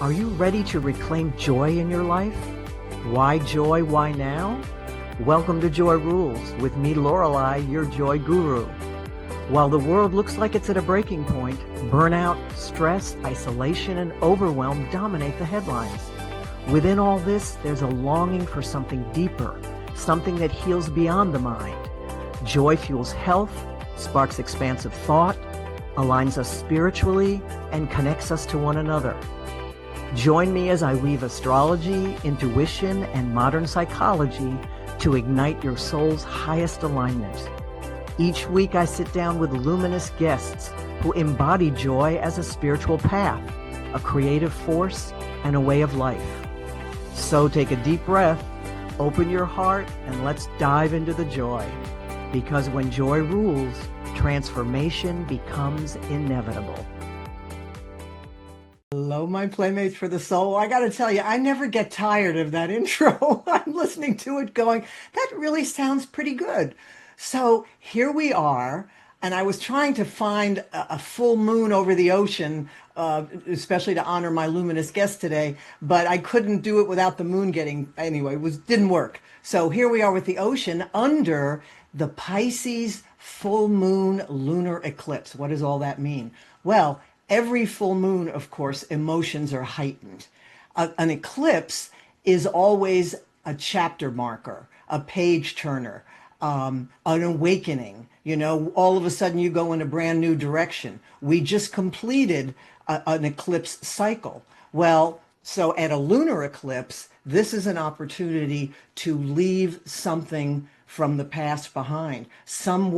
Are you ready to reclaim joy in your life? Why joy? Why now? Welcome to Joy Rules with me, Lorelei, your joy guru. While the world looks like it's at a breaking point, burnout, stress, isolation, and overwhelm dominate the headlines. Within all this, there's a longing for something deeper, something that heals beyond the mind. Joy fuels health, sparks expansive thought, aligns us spiritually, and connects us to one another. Join me as I weave astrology, intuition, and modern psychology to ignite your soul's highest alignment. Each week I sit down with luminous guests who embody joy as a spiritual path, a creative force, and a way of life. So take a deep breath, open your heart, and let's dive into the joy. Because when joy rules, transformation becomes inevitable. Hello, my playmates for the soul. I got to tell you, I never get tired of that intro. I'm listening to it going, that really sounds pretty good. So here we are, and I was trying to find a full moon over the ocean, especially to honor my luminous guest today, but I couldn't do it without the moon anyway, didn't work. So here we are with the ocean under the Pisces full moon lunar eclipse. What does all that mean? Well, every full moon, of course, emotions are heightened. An eclipse is always a chapter marker, a page turner, an awakening. You know, all of a sudden you go in a brand new direction. We just completed an eclipse cycle. Well, so at a lunar eclipse, this is an opportunity to leave something from the past behind. Some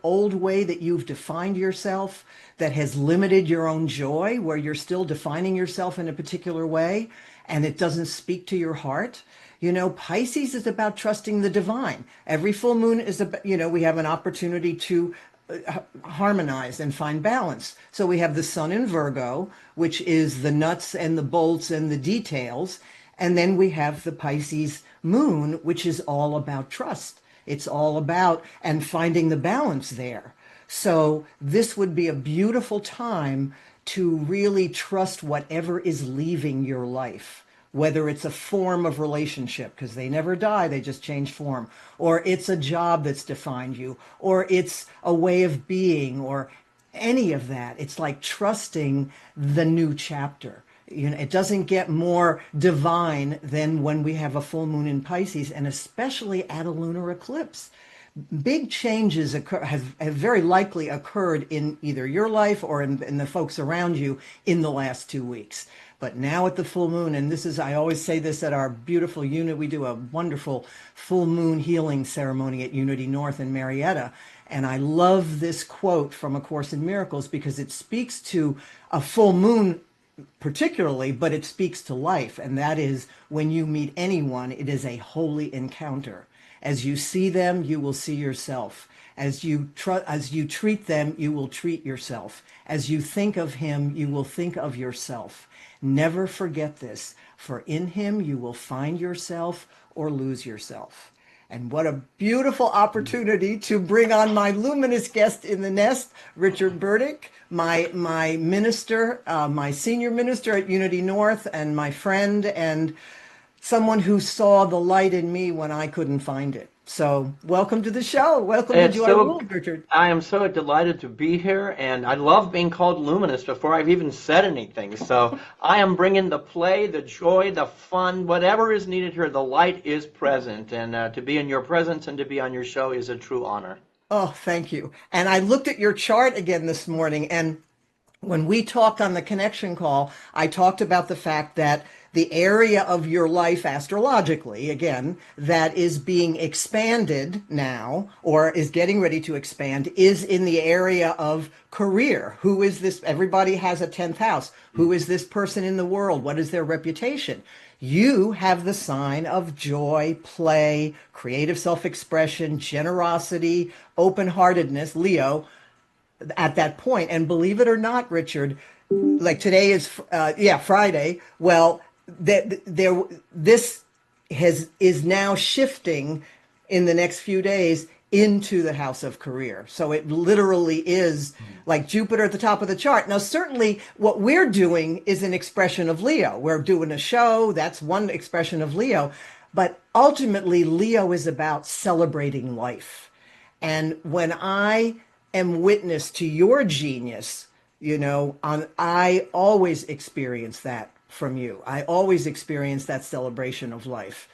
old way that you've defined yourself that has limited your own joy, where you're still defining yourself in a particular way and it doesn't speak to your heart. You know, Pisces is about trusting the divine. Every full moon is about, we have an opportunity to harmonize and find balance. So we have the sun in Virgo, which is the nuts and the bolts and the details. And then we have the Pisces moon, which is all about trust. It's all about and finding the balance there. So this would be a beautiful time to really trust whatever is leaving your life, whether it's a form of relationship, because they never die, they just change form, or it's a job that's defined you, or it's a way of being, or any of that. It's like trusting the new chapter. It doesn't get more divine than when we have a full moon in Pisces, and especially at a lunar eclipse. Big changes have very likely occurred in either your life or in the folks around you in the last 2 weeks. But now at the full moon, and I always say this at our beautiful unit, we do a wonderful full moon healing ceremony at Unity North in Marietta. And I love this quote from A Course in Miracles because it speaks to a full moon particularly, but it speaks to life. And that is, when you meet anyone, it is a holy encounter. As you see them, you will see yourself. As you treat them, you will treat yourself. As you think of him, you will think of yourself. Never forget this, for in him you will find yourself or lose yourself. And what a beautiful opportunity to bring on my luminous guest in the nest, Richard Burdick, my minister, my senior minister at Unity North, and my friend, and someone who saw the light in me when I couldn't find it. So welcome to the show. Welcome to Joy Rules, Richard. I am so delighted to be here, and I love being called luminous before I've even said anything. So I am bringing the play, the joy, the fun, whatever is needed here. The light is present, and to be in your presence and to be on your show is a true honor. Oh, thank you. And I looked at your chart again this morning, and when we talked on the connection call, I talked about the fact that the area of your life astrologically, again, that is being expanded now or is getting ready to expand is in the area of career. Who is this? Everybody has a 10th house. Who is this person in the world? What is their reputation? You have the sign of joy, play, creative self-expression, generosity, open-heartedness, Leo, at that point. And believe it or not, Richard, like today is Friday. Well, this is now shifting in the next few days into the house of career. So it literally is like Jupiter at the top of the chart. Now, certainly what we're doing is an expression of Leo. We're doing a show, that's one expression of Leo. But ultimately, Leo is about celebrating life. And when I am witness to your genius, I always experience that from you. I always experience that celebration of life.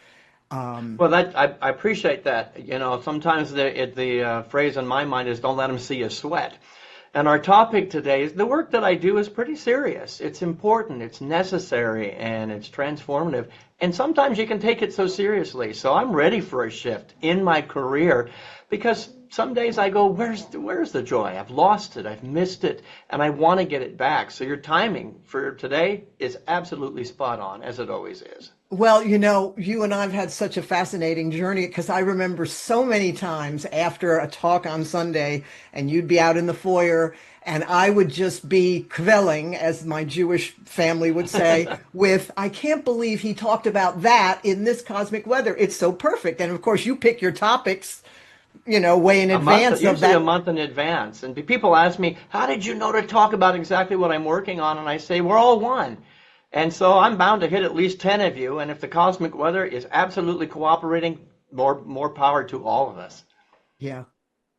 Well, I appreciate that. Sometimes the phrase in my mind is "Don't let them see you sweat." And our topic today is the work that I do is pretty serious. It's important, it's necessary, and it's transformative. And sometimes you can take it so seriously. So I'm ready for a shift in my career because some days I go, where's the joy? I've lost it, I've missed it, and I want to get it back. So your timing for today is absolutely spot on, as it always is. Well, you and I've had such a fascinating journey because I remember so many times after a talk on Sunday and you'd be out in the foyer and I would just be kvelling, as my Jewish family would say, with, I can't believe he talked about that in this cosmic weather. It's so perfect. And of course, you pick your topics, way in advance of usually that. a month in advance. And people ask me, how did you know to talk about exactly what I'm working on? And I say, we're all one. And so I'm bound to hit at least 10 of you. And if the cosmic weather is absolutely cooperating, more power to all of us. Yeah.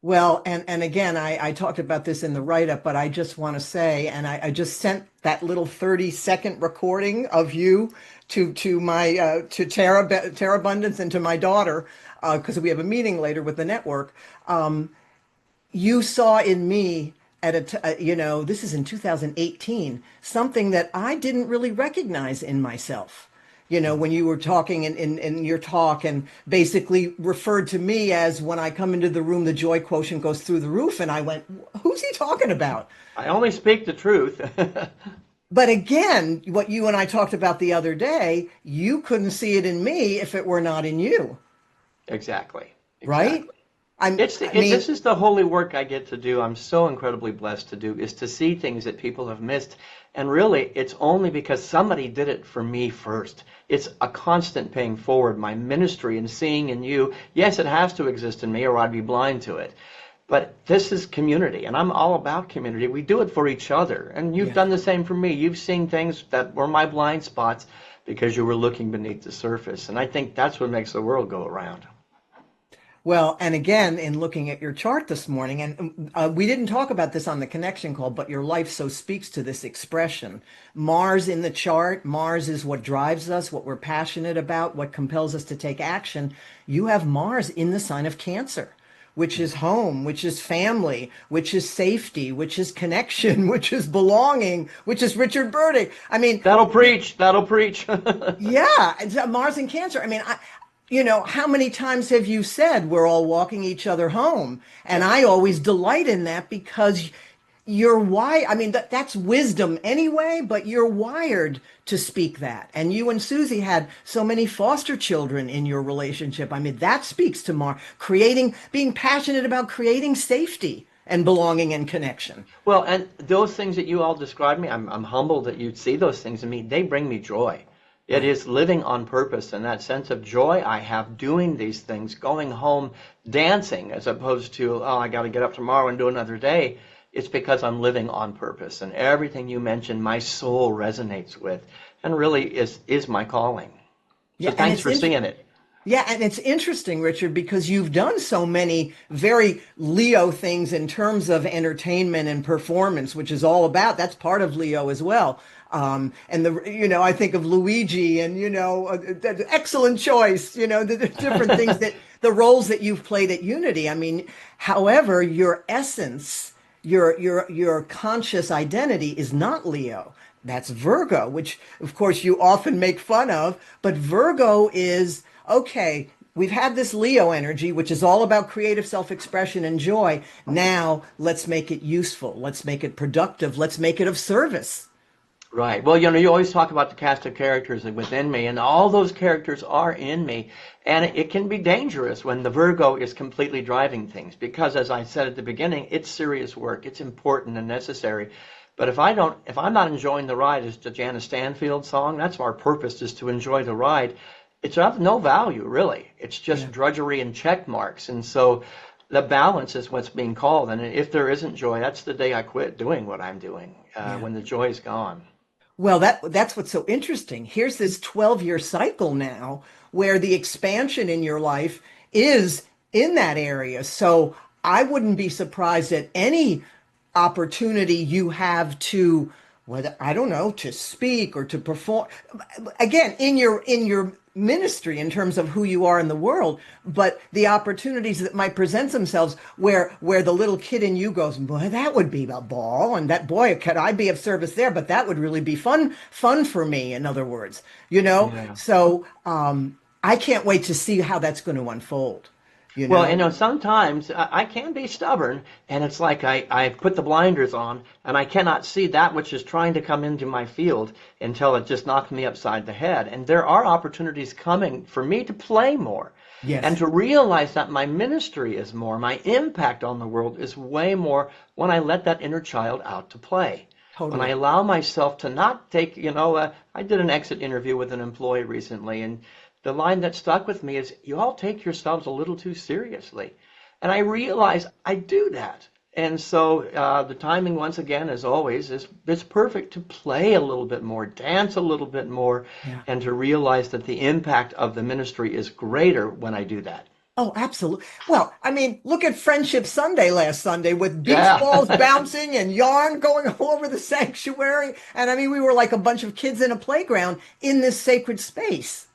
Well, and again, I talked about this in the write-up, but I just want to say, and I just sent that little 30-second recording of you to my to Terra Abundance and to my daughter because we have a meeting later with the network. You saw in me this is in 2018, something that I didn't really recognize in myself. When you were talking in your talk and basically referred to me as when I come into the room, the joy quotient goes through the roof. And I went, who's he talking about? I only speak the truth. But again, what you and I talked about the other day, you couldn't see it in me if it were not in you. Exactly. Right? This is the holy work I get to do. I'm so incredibly blessed to do, is to see things that people have missed. And really, it's only because somebody did it for me first. It's a constant paying forward. My ministry and seeing in you, yes, it has to exist in me or I'd be blind to it. But this is community, and I'm all about community. We do it for each other. And you've done the same for me. You've seen things that were my blind spots because you were looking beneath the surface. And I think that's what makes the world go around. Well, and again, in looking at your chart this morning, and we didn't talk about this on the connection call, but your life so speaks to this expression. Mars in the chart, Mars is what drives us, what we're passionate about, what compels us to take action. You have Mars in the sign of Cancer, which is home, which is family, which is safety, which is connection, which is belonging, which is Richard Burdick. I mean, that'll preach. Yeah, Mars in Cancer. I mean, how many times have you said we're all walking each other home? And I always delight in that because that's wisdom anyway, but you're wired to speak that. And you and Susie had so many foster children in your relationship. I mean, that speaks to being passionate about creating safety and belonging and connection. Well, and those things that you all described me, I'm humbled that you'd see those things in me. They bring me joy. It is living on purpose, and that sense of joy I have doing these things, going home dancing as opposed to, I got to get up tomorrow and do another day. It's because I'm living on purpose, and everything you mentioned, my soul resonates with, and really is my calling. So thanks for seeing it. Yeah, and it's interesting, Richard, because you've done so many very Leo things in terms of entertainment and performance, which is all about, that's part of Leo as well. And I think of Luigi and, excellent choice, the different things the roles that you've played at Unity. I mean, however, your essence, your conscious identity is not Leo. That's Virgo, which of course you often make fun of, but Virgo is, okay, we've had this Leo energy, which is all about creative self-expression and joy. Now let's make it useful. Let's make it productive. Let's make it of service. Right. Well, you always talk about the cast of characters within me, and all those characters are in me. And it can be dangerous when the Virgo is completely driving things because, as I said at the beginning, it's serious work. It's important and necessary. But if I'm not enjoying the ride, as the Janice Stanfield song, that's our purpose, is to enjoy the ride. It's of no value, really. It's just drudgery and check marks. And so the balance is what's being called. And if there isn't joy, that's the day I quit doing what I'm doing, Yeah. when the joy is gone. Well, that's what's so interesting. Here's this 12-year cycle now where the expansion in your life is in that area. So I wouldn't be surprised at any opportunity you have to, whether, I don't know, to speak or to perform, again, in your ministry in terms of who you are in the world, but the opportunities that might present themselves where the little kid in you goes, boy, that would be a ball, and that, boy, could I be of service there, but that would really be fun for me, in other words, Yeah. so I can't wait to see how that's going to unfold, you Well, know. sometimes I can be stubborn, and it's like I put the blinders on, and I cannot see that which is trying to come into my field until it just knocks me upside the head. And there are opportunities coming for me to play more and Yes, to realize that my ministry is more, my impact on the world is way more when I let that inner child out to play. When I totally. allow myself to not take, I did an exit interview with an employee recently, and the line that stuck with me is, you all take yourselves a little too seriously. And I realize I do that. And so the timing, once again, as always, is it's perfect to play a little bit more, dance a little bit more, Yeah. and to realize that the impact of the ministry is greater when I do that. Oh, absolutely. Well, I mean, look at Friendship Sunday last Sunday with beach Yeah. balls bouncing and yarn going all over the sanctuary. And I mean, we were like a bunch of kids in a playground in this sacred space.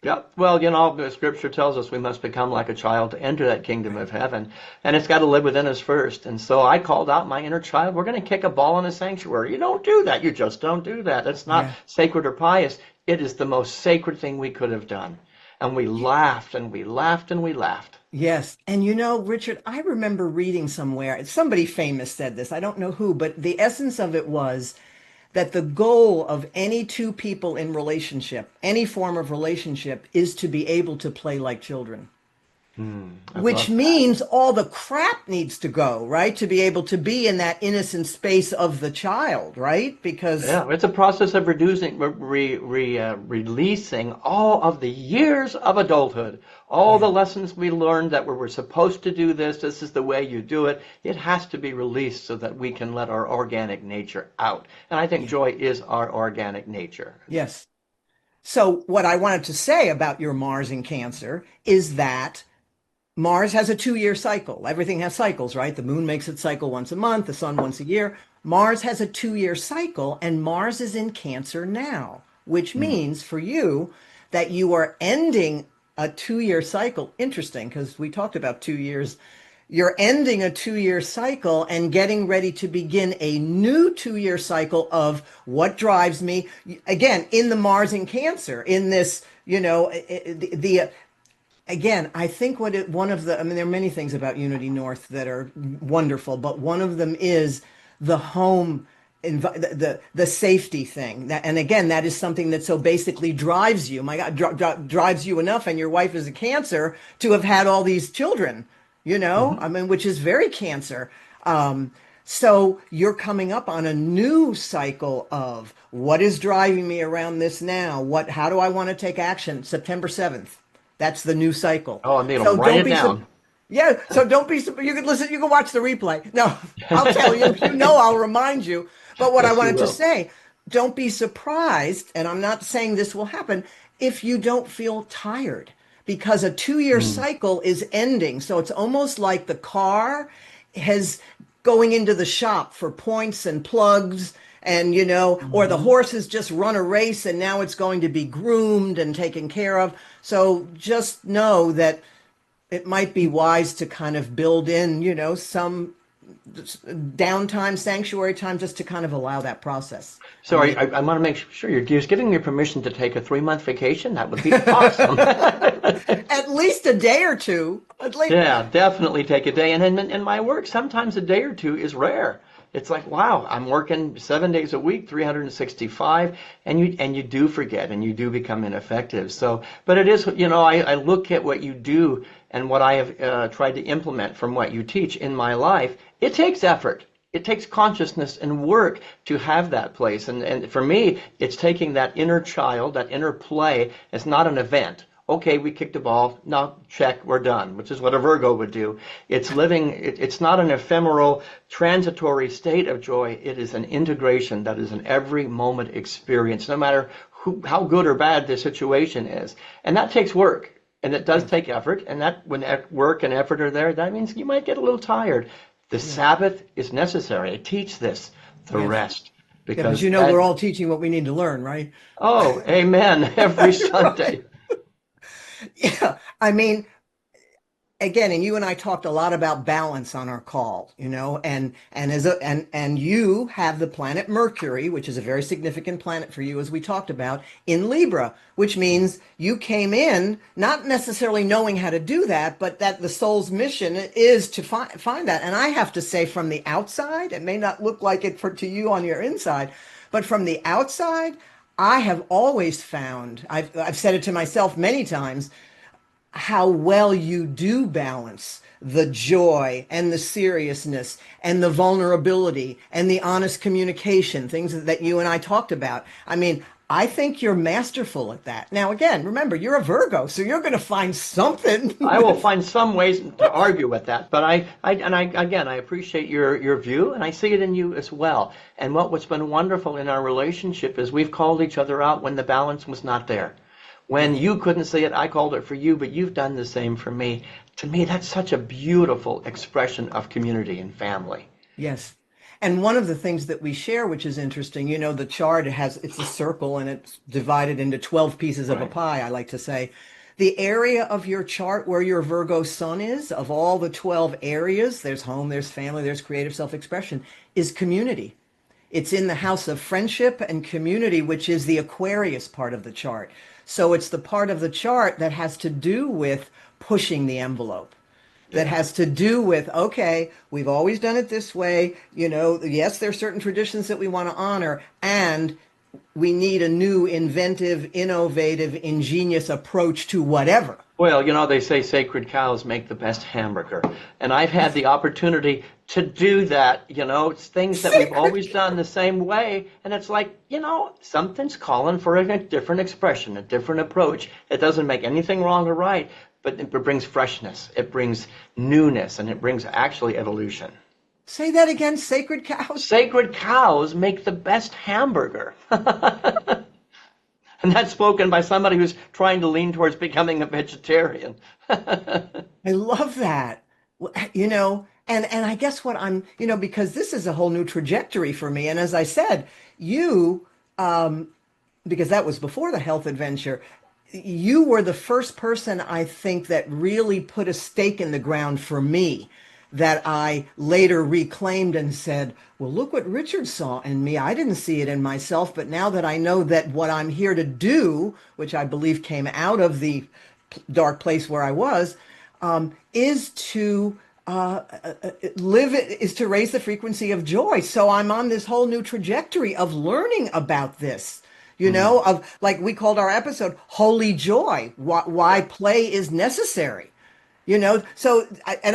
Yep. Well, the scripture tells us we must become like a child to enter that kingdom of heaven, and it's got to live within us first. And so I called out my inner child. We're going to kick a ball in a sanctuary. You don't do that. You just don't do that. It's not Yeah. sacred or pious. It is the most sacred thing we could have done. And we laughed and we laughed and we laughed. Yes. And Richard, I remember reading somewhere, somebody famous said this, I don't know who, but the essence of it was that the goal of any two people in relationship, any form of relationship, is to be able to play like children. I Which love that. means all the crap needs to go, right? To be able to be in that innocent space of the child, right? Because, Yeah, it's a process of reducing, releasing all of the years of adulthood, all yeah, the lessons we learned that we were supposed to do this, this is the way you do it. It has to be released so that we can let our organic nature out. And I think yeah, joy is our organic nature. yes. So, what I wanted to say about your Mars in Cancer is that Mars has a 2-year cycle. Everything has cycles, right? The moon makes its cycle once a month, the sun once a year. Mars has a 2-year cycle, and Mars is in Cancer now, which Mm. means for you that you are ending a 2-year cycle. Interesting, because we talked about 2 years. You're ending a 2-year cycle and getting ready to begin a new 2-year cycle of what drives me. Again, in the Mars in Cancer, in this, the again, I think one of the, I mean, there are many things about Unity North that are wonderful, but one of them is the home, the safety thing. And again, that is something that so basically drives you. My God, drives you enough, and your wife is a Cancer to have had all these children. I Mhm. mean, which is very Cancer. So you're coming up on a new cycle of what is driving me around this now? How do I want to take action? September 7th. That's the new cycle. Oh, I'm going to So write don't it be down. yeah, so don't be you can listen, you can watch the replay. No, I'll tell you, I'll remind you. But what I Yes, you wanted to will. say, don't be surprised, and I'm not saying this will happen, if you don't feel tired because a 2-year Mm. cycle is ending. So it's almost like the car has going into the shop for points and plugs and or the Mhm. horse has just run a race and now it's going to be groomed and taken care of. So just know that it might be wise to kind of build in, some downtime, sanctuary time, just to kind of allow that process. I So mean, I want to make sure you're just giving me permission to take a 3-month vacation. That would be awesome. at least a day or two, at least. Yeah, definitely take a day. And in my work, sometimes a day or two is rare. It's like, wow, I'm working 7 days a week, 365, and you do forget and you do become ineffective. So, but it is, I look at what you do and what I have tried to implement from what you teach in my life. It takes effort. It takes consciousness and work to have that place. And for me, it's taking that inner child, that inner play. It's not an event. Okay, we kicked the ball. Now check, we're done, which is what a Virgo would do. It's living, it's not an ephemeral, transitory state of joy. It is an integration that is an every moment experience, no matter how good or bad the situation is. And that takes work. And it does Yes. take effort. And that when work and effort are there, that means you might get a little tired. The Yeah. Sabbath is necessary. I teach this, the Yes. rest, Yeah, but because you know that, we're all teaching what we need to learn, right? oh, amen, every Sunday. Yeah. I mean, again, and you and I talked a lot about balance on our call, and you have the planet Mercury, which is a very significant planet for you, as we talked about, in Libra, which means you came in not necessarily knowing how to do that, but that the soul's mission is to find that. And I have to say, from the outside, it may not look like it to you on your inside, but from the outside, I have always found, I've said it to myself many times, how well you do balance the joy and the seriousness and the vulnerability and the honest communication, things that you and I talked about. I mean, I think you're masterful at that. Now, again, remember, you're a Virgo, so you're going to find something. I will find some ways to argue with that, but again, I appreciate your view, and I see it in you as well. And what's been wonderful in our relationship is we've called each other out when the balance was not there. When you couldn't see it, I called it for you, but you've done the same for me. To me, that's such a beautiful expression of community and family. Yes. And one of the things that we share, which is interesting, the chart it's a circle and it's divided into 12 pieces of a Right. pie, I like to say. The area of your chart where your Virgo sun is, of all the 12 areas, there's home, there's family, there's creative self-expression, is community. It's in the house of friendship and community, which is the Aquarius part of the chart. So it's the part of the chart that has to do with pushing the envelope, that Yeah. has to do with, okay, we've always done it this way. Yes, there are certain traditions that we want to honor, and we need a new, inventive, innovative, ingenious approach to whatever. Well, they say sacred cows make the best hamburger. And I've had the opportunity to do that. It's things that we've Sacred. always done the same way. And it's like, something's calling for a different expression, a different approach. It doesn't make anything wrong or right, but it brings freshness, it brings newness, and it brings actually evolution. Say that again, sacred cows. Sacred cows make the best hamburger. And that's spoken by somebody who's trying to lean towards becoming a vegetarian. I love that. And I guess what because this is a whole new trajectory for me. And as I said, because that was before the health adventure, you were the first person I think that really put a stake in the ground for me that I later reclaimed and said, well, look what Richard saw in me. I didn't see it in myself, but now that I know that what I'm here to do, which I believe came out of the dark place where I was, is to is to raise the frequency of joy. So I'm on this whole new trajectory of learning about this. Of, like we called our episode, Holy Joy, why play is necessary. And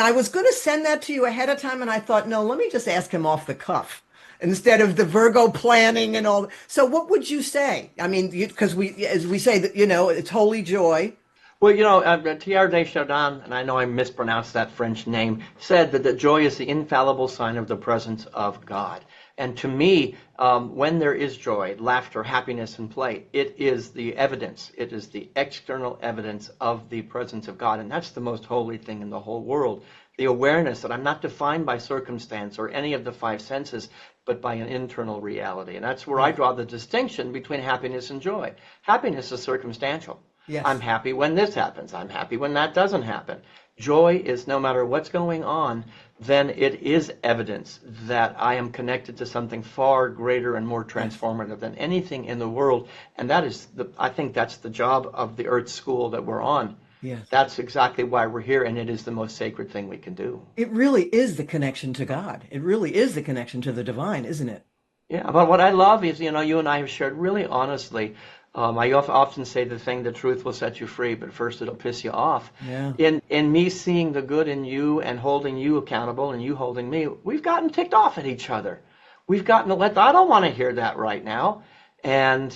I was going to send that to you ahead of time, and I thought, no, let me just ask him off the cuff instead of the Virgo planning and all. So what would you say? I mean, because as we say that, it's Holy Joy. Well, Teilhard de Chardin, and I know I mispronounced that French name, said that joy is the infallible sign of the presence of God. And to me, when there is joy, laughter, happiness, and play, it is the evidence. It is the external evidence of the presence of God. And that's the most holy thing in the whole world. The awareness that I'm not defined by circumstance or any of the five senses, but by an internal reality. And that's where I draw the distinction between happiness and joy. Happiness is circumstantial. Yes. I'm happy when this happens. I'm happy when that doesn't happen. Joy is no matter what's going on, then it is evidence that I am connected to something far greater and more transformative than anything in the world. And that is, I think that's the job of the Earth School that we're on. Yes. That's exactly why we're here, and it is the most sacred thing we can do. It really is the connection to God. It really is the connection to the divine, isn't it? Yeah, but what I love is, you and I have shared really honestly. I often say the truth will set you free, but first it'll piss you off. Yeah. In me seeing the good in you and holding you accountable and you holding me, we've gotten ticked off at each other. We've gotten I don't want to hear that right now. And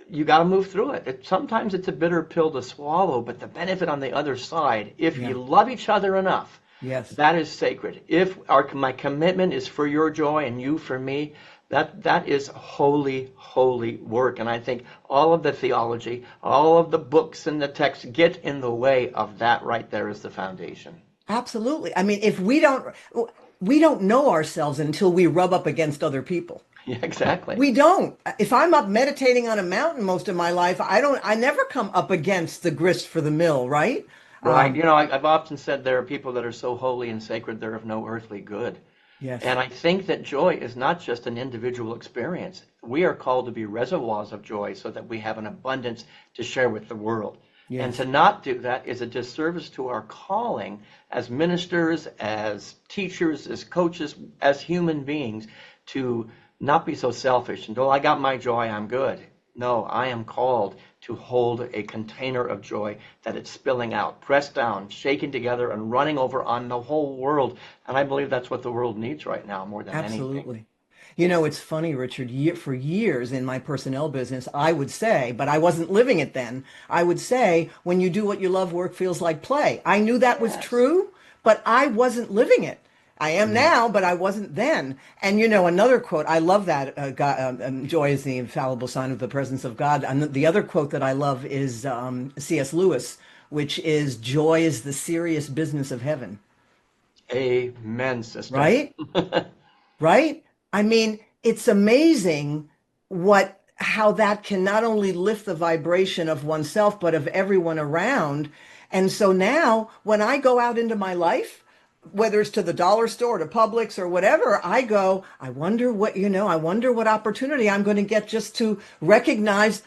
you got to move through it. Sometimes it's a bitter pill to swallow, but the benefit on the other side, if Yeah. you love each other enough, Yes. that is sacred. If my commitment is for your joy and you for me, that is holy, holy work. And I think all of the theology, all of the books and the texts get in the way of that right there as the foundation. Absolutely. I mean, if we don't know ourselves until we rub up against other people. Yeah, exactly. We don't. If I'm up meditating on a mountain most of my life, I never come up against the grist for the mill, right? Right. You know, I've often said there are people that are so holy and sacred they're of no earthly good. Yes. And I think that joy is not just an individual experience. We are called to be reservoirs of joy so that we have an abundance to share with the world. And Yes. to not do that is a disservice to our calling as ministers, as teachers, as coaches, as human beings, to not be so selfish and, oh, I got my joy, I'm good. No, I am called to hold a container of joy that it's spilling out, pressed down, shaken together, and running over on the whole world. And I believe that's what the world needs right now more than anything. Absolutely. You know, it's funny, Richard, for years in my personnel business, I would say, but I wasn't living it then, I would say, when you do what you love, work feels like play. I knew that was Yes. true, but I wasn't living it. I am now, but I wasn't then. And you know, another quote, I love that, joy is the infallible sign of the presence of God. And the other quote that I love is C.S. Lewis, which is, joy is the serious business of heaven, Amen, sister. right? Right? I mean, it's amazing how that can not only lift the vibration of oneself, but of everyone around. And so now when I go out into my life, whether it's to the dollar store, to Publix or whatever, I go, I wonder what opportunity I'm going to get just to recognize,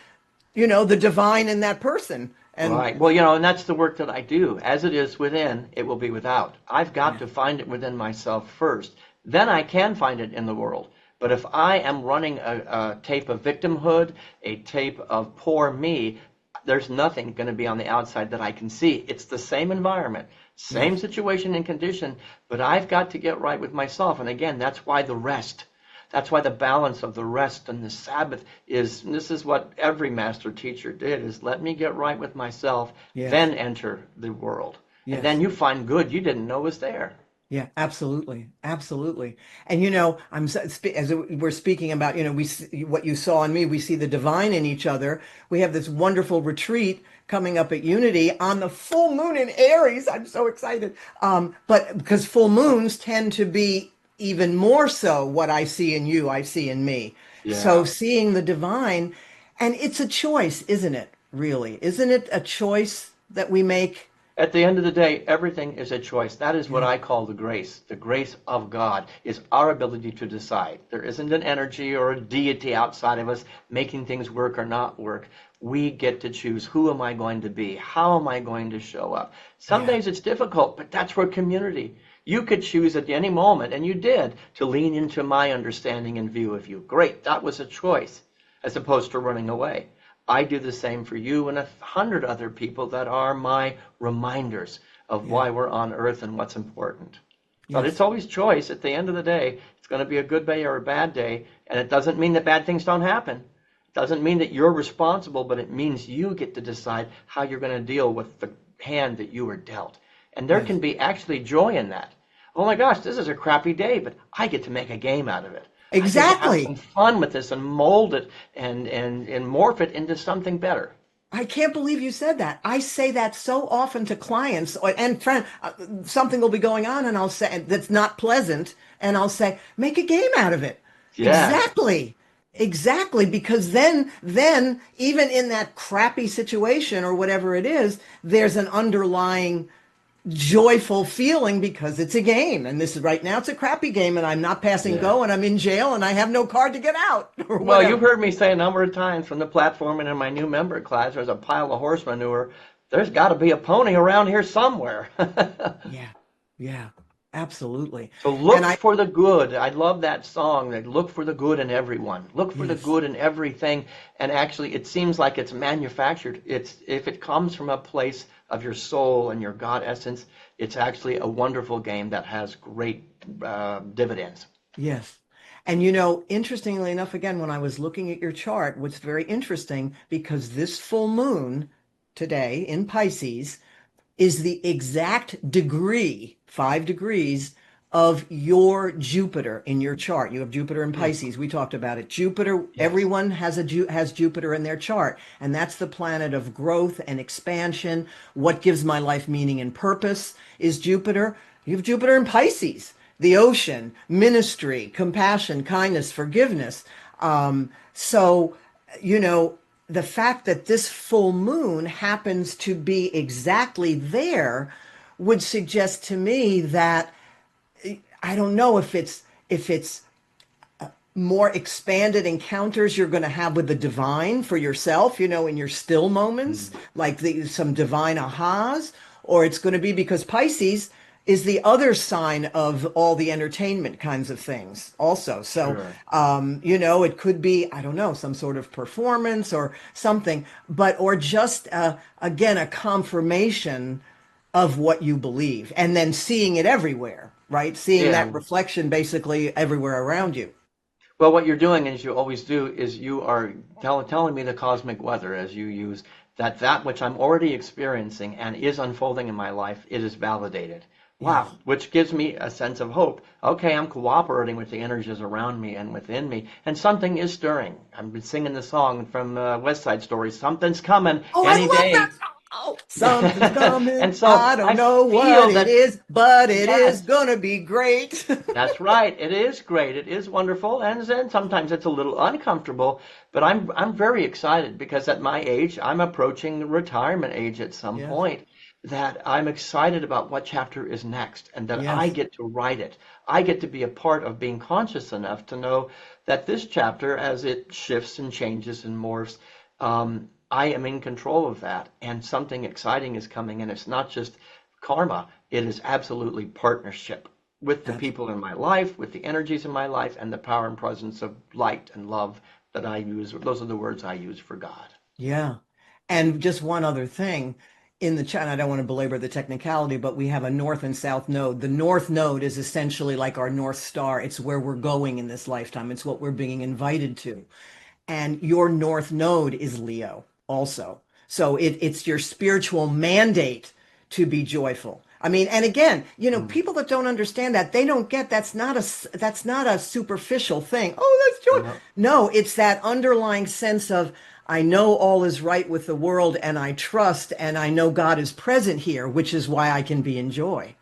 the divine in that person. And Right. Well, you know, and that's the work that I do. As it is within, it will be without. I've got yeah, to find it within myself first. Then I can find it in the world. But if I am running a tape of victimhood, a tape of poor me, there's nothing going to be on the outside that I can see. It's the same environment, same yes, situation and condition, but I've got to get right with myself. And again, that's why the rest. That's why the balance of the rest and the Sabbath is, and this is what every master teacher did, is let me get right with myself, yes, then enter the world. And then yes. you find good you didn't know was there. Yeah, absolutely, absolutely. And as we're speaking about, we see what you saw in me, we see the divine in each other. We have this wonderful retreat coming up at Unity on the full moon in Aries. I'm so excited. But because full moons tend to be even more so what I see in you, I see in me. So Yeah. seeing the divine, and it's a choice, isn't it? Really, isn't it a choice that we make? At the end of the day, everything is a choice. That is what Yeah, I call the grace. The grace of God is our ability to decide. There isn't an energy or a deity outside of us making things work or not work. We get to choose, who am I going to be? How am I going to show up? Some yeah, days it's difficult, but that's where community. You could choose at any moment, and you did, to lean into my understanding and view of you. Great, that was a choice, as opposed to running away. I do the same for you and 100 other people that are my reminders of yeah, why we're on earth and what's important. But it's yes, always choice. At the end of the day, it's going to be a good day or a bad day. And it doesn't mean that bad things don't happen. It doesn't mean that you're responsible, but it means you get to decide how you're going to deal with the hand that you were dealt. And there yes. can be actually joy in that. Oh my gosh, this is a crappy day, but I get to make a game out of it. I get to have some Exactly. fun with this and mold it and morph it into something better. I can't believe you said that. I say that so often to clients and friends. Something will be going on, and I'll say that's not pleasant, and I'll say, make a game out of it. Yes. Exactly, exactly. Because then even in that crappy situation or whatever it is, there's an underlying joyful feeling because it's a game, and this is right now it's a crappy game, and I'm not passing Yeah. go, and I'm in jail, and I have no card to get out or Well, you've whatever. heard me say a number of times from the platform and in my new member class, there's a pile of horse manure. There's got to be a pony around here somewhere. Yeah, yeah, absolutely. So And look for the good. I love that song, that look for the good in everyone. Look for the yes, good in everything. And actually, it seems like it's manufactured. It's if it comes from a place of your soul and your God essence, it's actually a wonderful game that has great dividends. yes. And you know, interestingly enough, again, when I was looking at your chart, what's very interesting, because this full moon today in Pisces is the exact degree, 5 degrees of your Jupiter in your chart. You have Jupiter in Hmm. Pisces. We talked about it. Jupiter, Yes. everyone has Jupiter in their chart, and that's the planet of growth and expansion. What gives my life meaning and purpose is Jupiter. You have Jupiter in Pisces, the ocean, ministry, compassion, kindness, forgiveness. So, you know, the fact that this full moon happens to be exactly there would suggest to me that I don't know if it's more expanded encounters you're going to have with the divine for yourself, you know, in your still moments, Hmm. like some divine ahas, or it's going to be because Pisces is the other sign of all the entertainment kinds of things also. So, Sure. you know, it could be, I don't know, some sort of performance or something, but, or just, again, a confirmation of what you believe and then seeing it everywhere, right? Seeing Yeah. that reflection basically everywhere around you. Well, what you're doing, as you always do, is you are telling me the cosmic weather, as you use, that that which I'm already experiencing and is unfolding in my life, it is validated. Yeah. Wow, which gives me a sense of hope. Okay, I'm cooperating with the energies around me and within me, and something is stirring. I've been singing the song from West Side Story, something's coming Oh, I any love that day. song. Oh, something's coming. And so I don't I know what feel it that, is, but it is yes, gonna be great. that's right. It is great. It is wonderful, and then sometimes it's a little uncomfortable. But I'm very excited because at my age, I'm approaching the retirement age at some Yes. point. That I'm excited about what chapter is next, and that I Yes. get to write it. I get to be a part of being conscious enough to know that this chapter, as it shifts and changes and morphs, I am in control of that, and something exciting is coming. And it's not just karma; it is absolutely partnership with the That's people in my life, with the energies in my life, and the power and presence of light and love that I use. Those are the words I use for God. yeah. And just one other thing in the chat, and I don't want to belabor the technicality, but we have a north and south node. The north node is essentially like our North Star. It's where we're going in this lifetime. It's what we're being invited to. And your north node is Leo also. So it's your spiritual mandate to be joyful. I mean, and again, you know, Mm. people that don't understand that, they don't get that's not a superficial thing. Oh, that's joy. No, No, it's that underlying sense of I know all is right with the world and I trust and I know God is present here, which is why I can be in joy.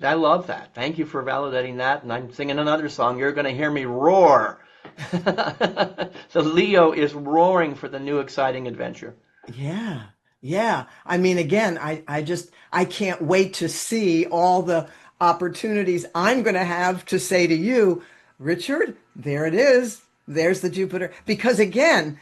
I love that. Thank you for validating that. And I'm singing another song. You're going to hear me roar. So Leo is roaring for the new exciting adventure. Yeah. Yeah. I mean, again, I can't wait to see all the opportunities I'm going to have to say to you, Richard, there it is. There's the Jupiter. Because again,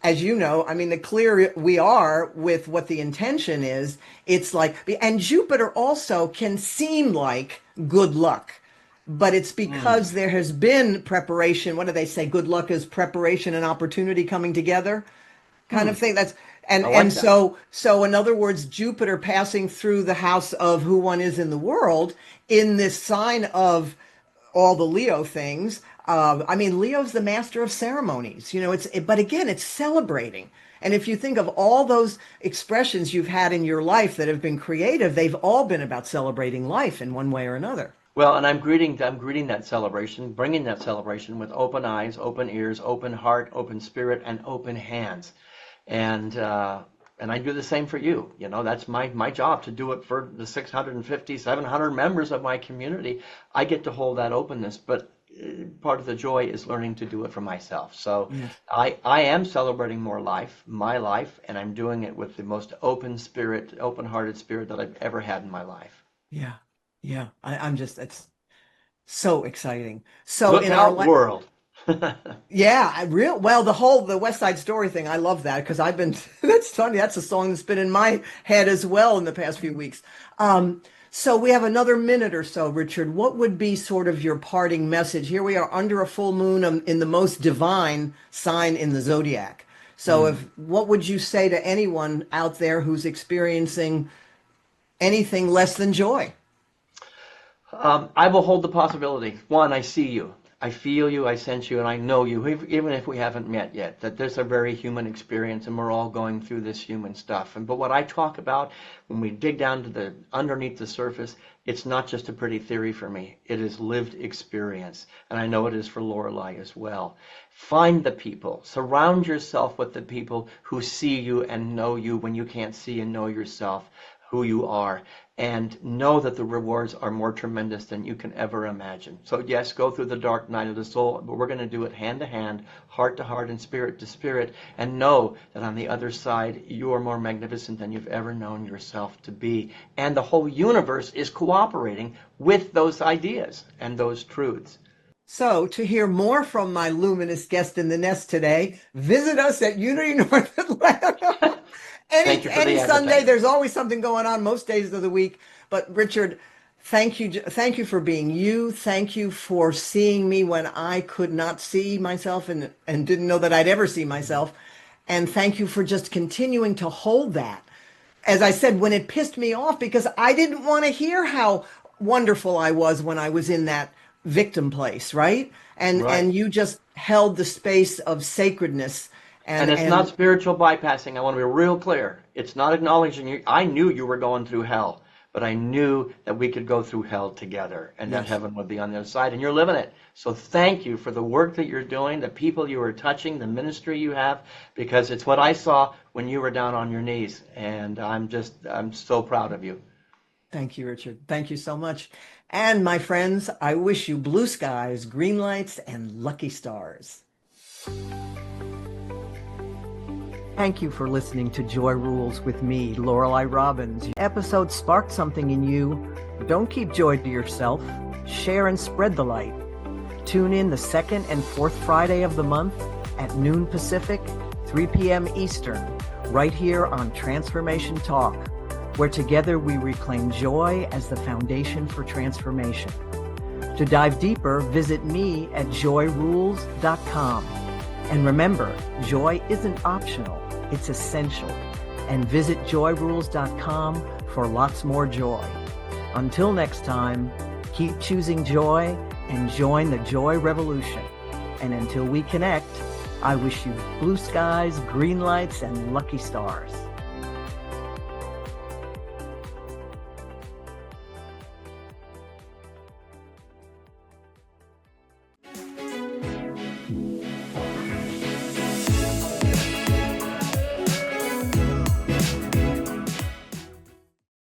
as you know, I mean, the clearer we are with what the intention is, it's like, and Jupiter also can seem like good luck, but it's Mm. because there has been preparation. What do they say? Good luck is preparation and opportunity coming together kind Hmm. of thing. That's I and like that. so in other words, Jupiter passing through the house of who one is in the world in this sign of all the Leo things. I mean, Leo's the master of ceremonies. You know, but again, it's celebrating. And if you think of all those expressions you've had in your life that have been creative, they've all been about celebrating life in one way or another. Well, and I'm greeting that celebration, bringing that celebration with open eyes, open ears, open heart, open spirit, and open hands. And and I do the same for you. You know, that's my job to do it for the 650, 700 members of my community. I get to hold that openness, but part of the joy is learning to do it for myself. So Yes. I am celebrating more life, my life, and I'm doing it with the most open spirit, open-hearted spirit that I've ever had in my life. Yeah. Yeah. I'm just, it's so exciting. So Look in our out, world. yeah, the West Side Story thing, I love that because I've been that's funny. That's a song that's been in my head as well in the past few weeks. So we have another minute or so, Richard. What would be sort of your parting message? Here we are under a full moon in the most divine sign in the zodiac. So Hmm. if what would you say to anyone out there who's experiencing anything less than joy? I will hold the possibility. One, I see you. I feel you, I sense you, and I know you, even if we haven't met yet, that there's a very human experience and we're all going through this human stuff. But what I talk about, when we dig down to the underneath the surface, it's not just a pretty theory for me. It is lived experience. And I know it is for Lorelei as well. Find the people. Surround yourself with the people who see you and know you when you can't see and know yourself, who you are. And know that the rewards are more tremendous than you can ever imagine. So yes, go through the dark night of the soul, but we're going to do it hand to hand, heart to heart, and spirit to spirit, and know that on the other side, you are more magnificent than you've ever known yourself to be. And the whole universe is cooperating with those ideas and those truths. So, to hear more from my luminous guest in the nest today, visit us at Unity North Atlanta. Any Sunday, there's always something going on most days of the week. But Richard, thank you for being you. Thank you for seeing me when I could not see myself and didn't know that I'd ever see myself. And thank you for just continuing to hold that. As I said, when it pissed me off, because I didn't want to hear how wonderful I was when I was in that victim place, right? And you just held the space of sacredness. And it's not spiritual bypassing. I want to be real clear. It's not acknowledging you. I knew you were going through hell, but I knew that we could go through hell together and that heaven would be on the other side. And you're living it. So thank you for the work that you're doing, the people you are touching, the ministry you have, because it's what I saw when you were down on your knees. And I'm so proud of you. Thank you, Richard. Thank you so much. And my friends, I wish you blue skies, green lights, and lucky stars. Thank you for listening to Joy Rules with me, Lorelei Robbins. Episode sparked something in you. Don't keep joy to yourself. Share and spread the light. Tune in the second and fourth Friday of the month at noon Pacific, 3 p.m. Eastern, right here on Transformation Talk, where together we reclaim joy as the foundation for transformation. To dive deeper, visit me at joyrules.com. And remember, joy isn't optional, it's essential. And visit joyrules.com for lots more joy. Until next time, keep choosing joy and join the joy revolution. And until we connect, I wish you blue skies, green lights, and lucky stars.